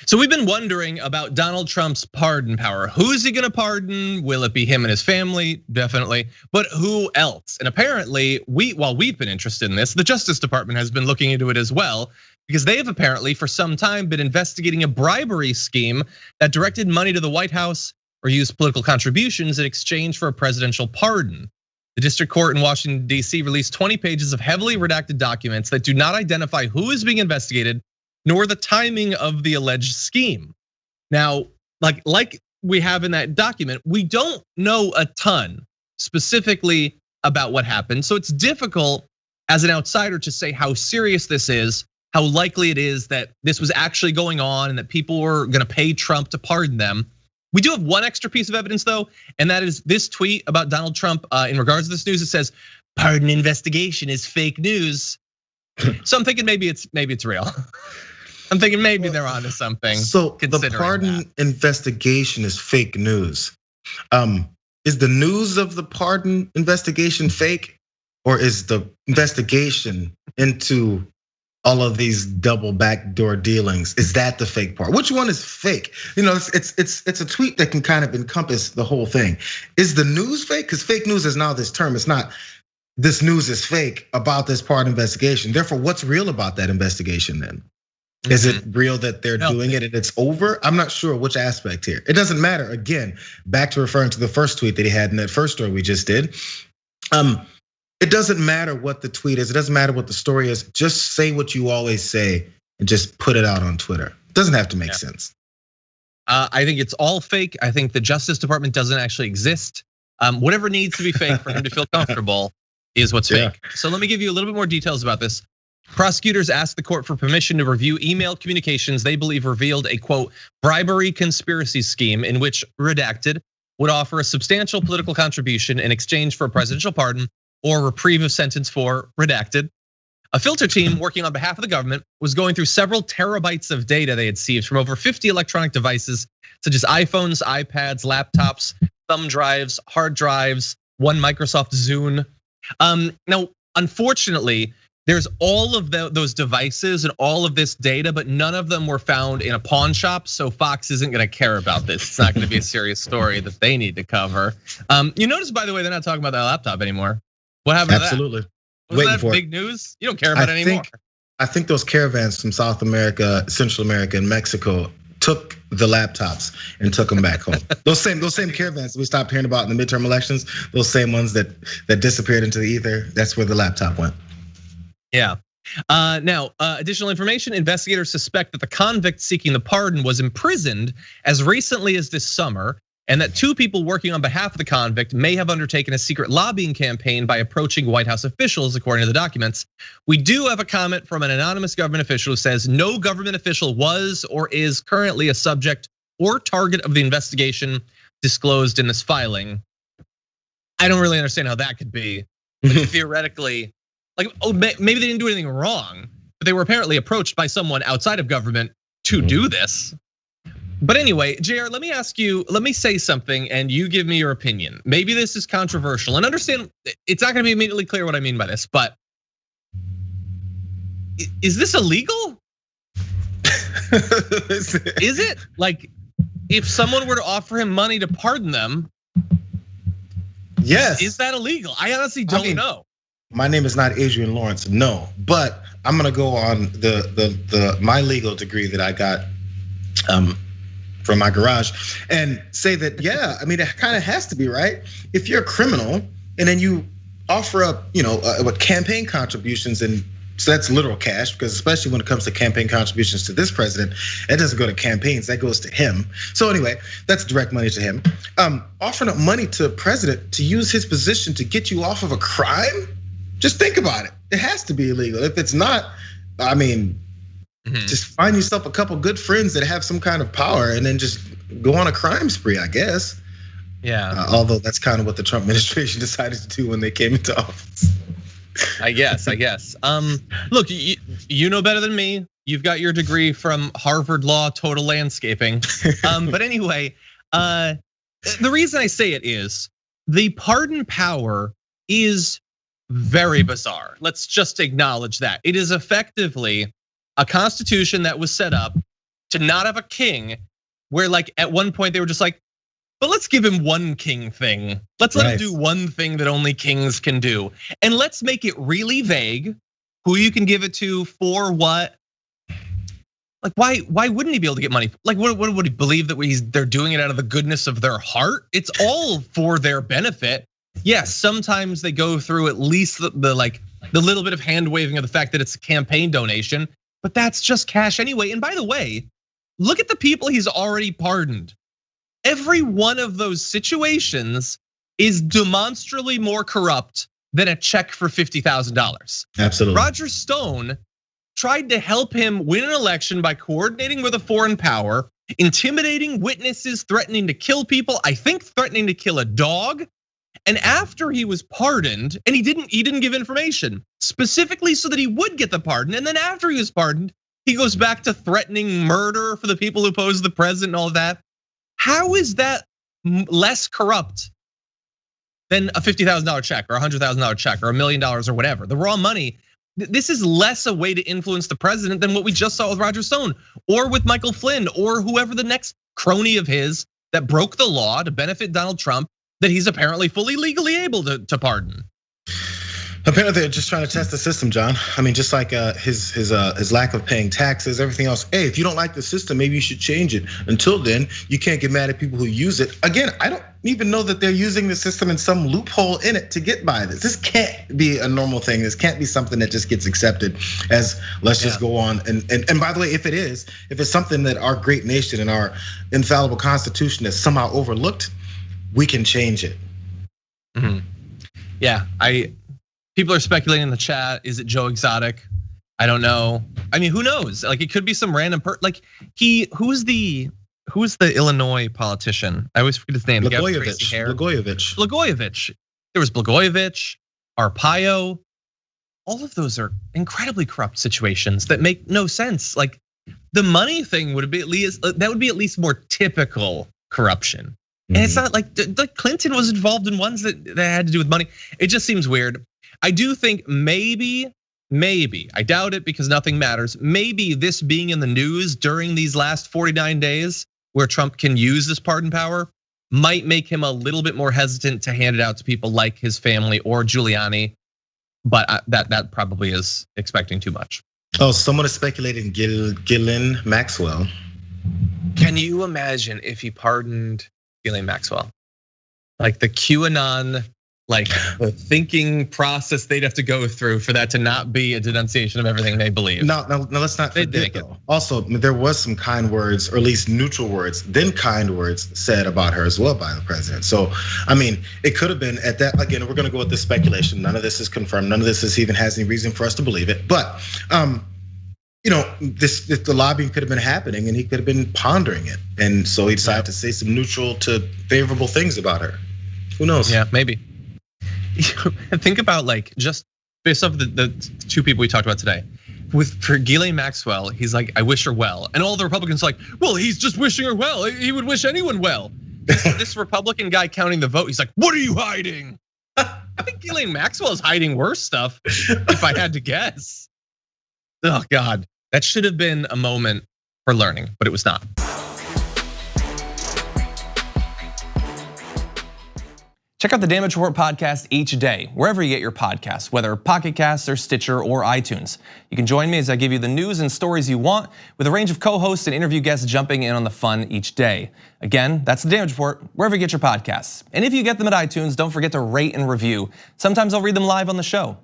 So we've been wondering about Donald Trump's pardon power. Who is he gonna pardon? Will it be him and his family? Definitely, but who else? And apparently, while we've been interested in this, the Justice Department has been looking into it as well, because they have apparently for some time been investigating a bribery scheme that directed money to the White House or used political contributions in exchange for a presidential pardon. The district court in Washington, D.C. released 20 pages of heavily redacted documents that do not identify who is being investigated, nor the timing of the alleged scheme. Now, like we have in that document, we don't know a ton specifically about what happened. So it's difficult as an outsider to say how serious this is, how likely it is that this was actually going on and that people were gonna pay Trump to pardon them. We do have one extra piece of evidence though, and that is this tweet about Donald Trump in regards to this news. It says, "Pardon investigation is fake news." So I'm thinking maybe it's real. I'm thinking maybe they're onto something. So the pardon investigation is fake news. Is the news of the pardon investigation fake, or is the investigation into all of these double backdoor dealings, is that the fake part? Which one is fake? It's a tweet that can kind of encompass the whole thing. Is the news fake? Because fake news is now this term. It's not this news is fake about this pardon investigation. Therefore, what's real about that investigation then? Is it real that they're doing it and it's over? I'm not sure which aspect here. It doesn't matter. Again, back to referring to the first tweet that he had in that first story we just did. It doesn't matter what the tweet is. It doesn't matter what the story is. Just say what you always say and just put it out on Twitter. It doesn't have to make sense. I think it's all fake. I think the Justice Department doesn't actually exist. Whatever needs to be fake for him to feel comfortable is what's fake. So let me give you a little bit more details about this. Prosecutors asked the court for permission to review email communications they believe revealed a quote bribery conspiracy scheme in which redacted would offer a substantial political contribution in exchange for a presidential pardon or reprieve of sentence for redacted. A filter team working on behalf of the government was going through several terabytes of data they had received from over 50 electronic devices, such as iPhones, iPads, laptops, thumb drives, hard drives, one Microsoft Zune. Now, unfortunately, there's all of those devices and all of this data, but none of them were found in a pawn shop. So Fox isn't gonna care about this. It's not gonna be a serious story that they need to cover. You notice, by the way, they're not talking about that laptop anymore. What happened to that? Absolutely. Wasn't that big news? You don't care about it anymore. I think those caravans from South America, Central America, and Mexico took the laptops and took them back home. Those same caravans we stopped hearing about in the midterm elections, those same ones that disappeared into the ether, that's where the laptop went. Yeah. Now, additional information, investigators suspect that the convict seeking the pardon was imprisoned as recently as this summer, and that two people working on behalf of the convict may have undertaken a secret lobbying campaign by approaching White House officials, according to the documents. We do have a comment from an anonymous government official who says no government official was or is currently a subject or target of the investigation disclosed in this filing. I don't really understand how that could be, but theoretically, maybe they didn't do anything wrong, but they were apparently approached by someone outside of government to do this. But anyway, JR, let me say something and you give me your opinion. Maybe this is controversial, and understand it's not gonna be immediately clear what I mean by this, but is this illegal? Is it? Like, if someone were to offer him money to pardon them, yes. Is that illegal? I honestly don't know. My name is not Adrian Lawrence, no, but I'm gonna go on my legal degree that I got from my garage and say that, yeah, I mean, it kind of has to be, right? If you're a criminal and then you offer up, what campaign contributions, and so that's literal cash, because especially when it comes to campaign contributions to this president, it doesn't go to campaigns, that goes to him. So anyway, that's direct money to him. Offering up money to a president to use his position to get you off of a crime, just think about it. It has to be illegal. If it's not, I mean, just find yourself a couple good friends that have some kind of power and then just go on a crime spree, I guess. Yeah. Although that's kind of what the Trump administration decided to do when they came into office. I guess. Look, you know better than me. You've got your degree from Harvard Law, total landscaping. But anyway, the reason I say it is the pardon power is very bizarre. Let's just acknowledge that. It is effectively a constitution that was set up to not have a king, where like at one point they were just like, but let's give him one king thing. Let's let him do one thing that only kings can do. And let's make it really vague who you can give it to, for what. Like why wouldn't he be able to get money? Like what would he believe that they're doing it out of the goodness of their heart? It's all for their benefit. Yes, sometimes they go through at least the little bit of hand waving of the fact that it's a campaign donation, but that's just cash anyway. And by the way, look at the people he's already pardoned. Every one of those situations is demonstrably more corrupt than a check for $50,000. Absolutely. Roger Stone tried to help him win an election by coordinating with a foreign power, intimidating witnesses, threatening to kill people, I think threatening to kill a dog. And after he was pardoned, and he didn't give information specifically so that he would get the pardon. And then after he was pardoned, he goes back to threatening murder for the people who oppose the president and all of that. How is that less corrupt than a $50,000 check or a $100,000 check or $1 million or whatever? The raw money. This is less a way to influence the president than what we just saw with Roger Stone or with Michael Flynn or whoever the next crony of his that broke the law to benefit Donald Trump that he's apparently fully legally able to pardon. Apparently they're just trying to test the system, John. I mean, just like his lack of paying taxes, everything else. Hey, if you don't like the system, maybe you should change it. Until then, you can't get mad at people who use it. Again, I don't even know that they're using the system in some loophole in it to get by this. This can't be a normal thing. This can't be something that just gets accepted as let's just go on. And by the way, if it's something that our great nation and our infallible Constitution has somehow overlooked, we can change it. Yeah, people are speculating in the chat. Is it Joe Exotic? I don't know. I mean, who knows? Like it could be some random who's the Illinois politician? I always forget his name. Blagojevich. There was Blagojevich, Arpaio. All of those are incredibly corrupt situations that make no sense. Like the money thing would be at least more typical corruption. And it's not like Clinton was involved in ones that had to do with money. It just seems weird. I do think maybe, I doubt it because nothing matters. Maybe this being in the news during these last 49 days where Trump can use this pardon power might make him a little bit more hesitant to hand it out to people like his family or Giuliani. But that probably is expecting too much. Oh, someone is speculating Ghislaine Maxwell. Can you imagine if he pardoned Ghislaine Maxwell? Like the QAnon, like the thinking process they'd have to go through for that to not be a denunciation of everything they believe. No, let's not forget though. Also, there was some kind words, or at least neutral words, then kind words said about her as well by the president. So, I mean, it could have been at that. Again, we're going to go with this speculation. None of this is confirmed. None of this even has any reason for us to believe it. But the lobbying could have been happening, and he could have been pondering it, and so he decided to say some neutral to favorable things about her. Who knows? Yeah, maybe. Think about like just based off the two people we talked about today. For Ghislaine Maxwell, he's like, I wish her well, and all the Republicans are like, well, he's just wishing her well. He would wish anyone well. This Republican guy counting the vote, he's like, what are you hiding? I think Ghislaine Maxwell is hiding worse stuff, if I had to guess. Oh God, that should have been a moment for learning, but it was not. Check out the Damage Report podcast each day, wherever you get your podcasts, whether Pocket Casts or Stitcher or iTunes. You can join me as I give you the news and stories you want, with a range of co-hosts and interview guests jumping in on the fun each day. Again, that's the Damage Report, wherever you get your podcasts. And if you get them at iTunes, don't forget to rate and review. Sometimes I'll read them live on the show.